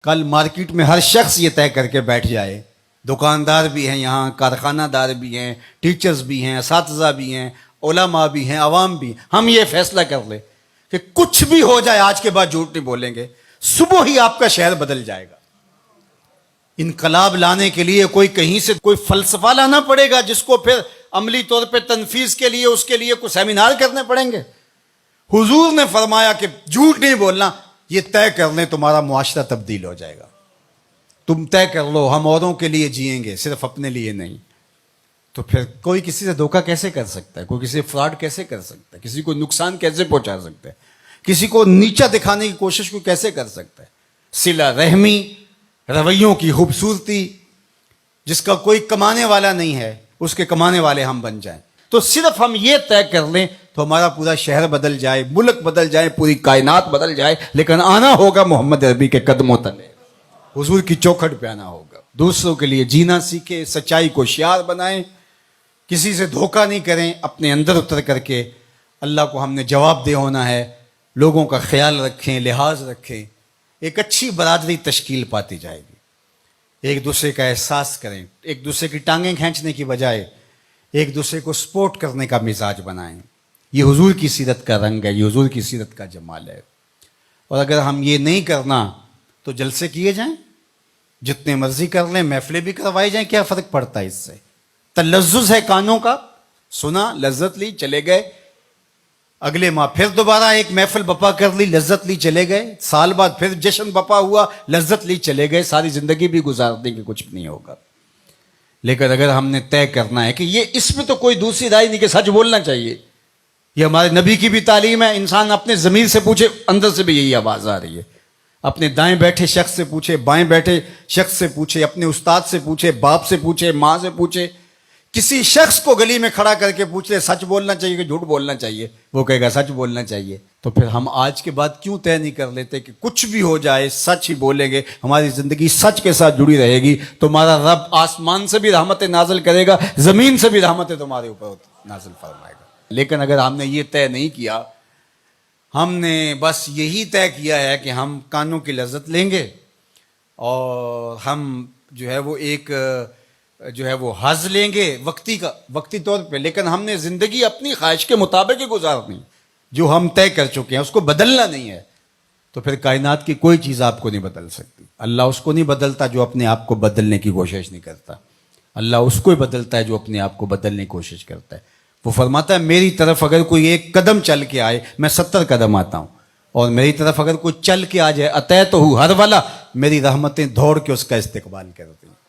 کل مارکیٹ میں ہر شخص یہ طے کر کے بیٹھ جائے، دکاندار بھی ہیں یہاں، کارخانہ دار بھی ہیں، ٹیچرز بھی ہیں، اساتذہ بھی ہیں، علماء بھی ہیں، عوام بھی ہیں، ہم یہ فیصلہ کر لیں کہ کچھ بھی ہو جائے آج کے بعد جھوٹ نہیں بولیں گے، صبح ہی آپ کا شہر بدل جائے گا۔ انقلاب لانے کے لیے کوئی کہیں سے کوئی فلسفہ لانا پڑے گا جس کو پھر عملی طور پہ تنفیذ کے لیے اس کے لیے کوئی سیمینار کرنے پڑیں گے۔ حضور نے فرمایا کہ جھوٹ نہیں بولنا، یہ طے کر لیں تمہارا معاشرہ تبدیل ہو جائے گا۔ تم طے کر لو ہم اوروں کے لیے جئیں گے، صرف اپنے لیے نہیں۔ تو پھر کوئی کسی سے دھوکہ کیسے کر سکتا ہے؟ کوئی کسی سے فراڈ کیسے کر سکتا ہے؟ کسی کو نقصان کیسے پہنچا سکتا ہے؟ کسی کو نیچا دکھانے کی کوشش کو کیسے کر سکتا ہے؟ صلہ رحمی، رویوں کی خوبصورتی، جس کا کوئی کمانے والا نہیں ہے اس کے کمانے والے ہم بن جائیں۔ تو صرف ہم یہ طے کر لیں تو ہمارا پورا شہر بدل جائے، ملک بدل جائے، پوری کائنات بدل جائے، لیکن آنا ہوگا محمد عربی کے قدموں تلے، حضور کی چوکھٹ پہ آنا ہوگا۔ دوسروں کے لیے جینا سیکھیں، سچائی کو شعار بنائیں، کسی سے دھوکہ نہیں کریں، اپنے اندر اتر کر کے اللہ کو ہم نے جواب دہ ہونا ہے، لوگوں کا خیال رکھیں، لحاظ رکھیں، ایک اچھی برادری تشکیل پاتی جائے گی۔ ایک دوسرے کا احساس کریں، ایک دوسرے کی ٹانگیں کھینچنے کی بجائے ایک دوسرے کو سپورٹ کرنے کا مزاج بنائیں۔ یہ حضور کی سیرت کا رنگ ہے، یہ حضور کی سیرت کا جمال ہے۔ اور اگر ہم یہ نہیں کرنا تو جلسے کیے جائیں، جتنے مرضی کر لیں، محفلیں بھی کروائی جائیں، کیا فرق پڑتا ہے اس سے؟ تلذذ ہے کانوں کا، سنا، لذت لی، چلے گئے، اگلے ماہ پھر دوبارہ ایک محفل بپا کر لی، لذت لی، چلے گئے، سال بعد پھر جشن بپا ہوا، لذت لی، چلے گئے، ساری زندگی بھی گزار دیں گے، کچھ بھی نہیں ہوگا۔ لیکن اگر ہم نے طے کرنا ہے کہ یہ اس میں تو کوئی دوسری رائے نہیں کہ سچ بولنا چاہیے، یہ ہمارے نبی کی بھی تعلیم ہے، انسان اپنے ضمیر سے پوچھے، اندر سے بھی یہی آواز آ رہی ہے، اپنے دائیں بیٹھے شخص سے پوچھے، بائیں بیٹھے شخص سے پوچھے، اپنے استاد سے پوچھے، باپ سے پوچھے، ماں سے پوچھے، کسی شخص کو گلی میں کھڑا کر کے پوچھ لے سچ بولنا چاہیے کہ جھوٹ بولنا چاہیے، وہ کہے گا سچ بولنا چاہیے۔ تو پھر ہم آج کے بعد کیوں طے نہیں کر لیتے کہ کچھ بھی ہو جائے سچ ہی بولیں گے، ہماری زندگی سچ کے ساتھ جڑی رہے گی، تمہارا رب آسمان سے بھی رحمتیں نازل کرے گا، زمین سے بھی رحمتیں تمہارے اوپر نازل فرمائے گا۔ لیکن اگر ہم نے یہ طے نہیں کیا، ہم نے بس یہی طے کیا ہے کہ ہم کانوں کی لذت لیں گے اور ہم جو ہے وہ ایک وہ حظ لیں گے وقتی طور پہ، لیکن ہم نے زندگی اپنی خواہش کے مطابق ہی گزارنی، جو ہم طے کر چکے ہیں اس کو بدلنا نہیں ہے، تو پھر کائنات کی کوئی چیز آپ کو نہیں بدل سکتی۔ اللہ اس کو نہیں بدلتا جو اپنے آپ کو بدلنے کی کوشش نہیں کرتا، اللہ اس کو ہی بدلتا ہے جو اپنے آپ کو بدلنے کی کوشش کرتا ہے۔ وہ فرماتا ہے میری طرف اگر کوئی ایک قدم چل کے آئے میں 70 قدم آتا ہوں، اور میری طرف اگر کوئی چل کے آ جائے اتیت ہو ہر والا، میری رحمتیں دوڑ کے اس کا استقبال کرتی ہیں۔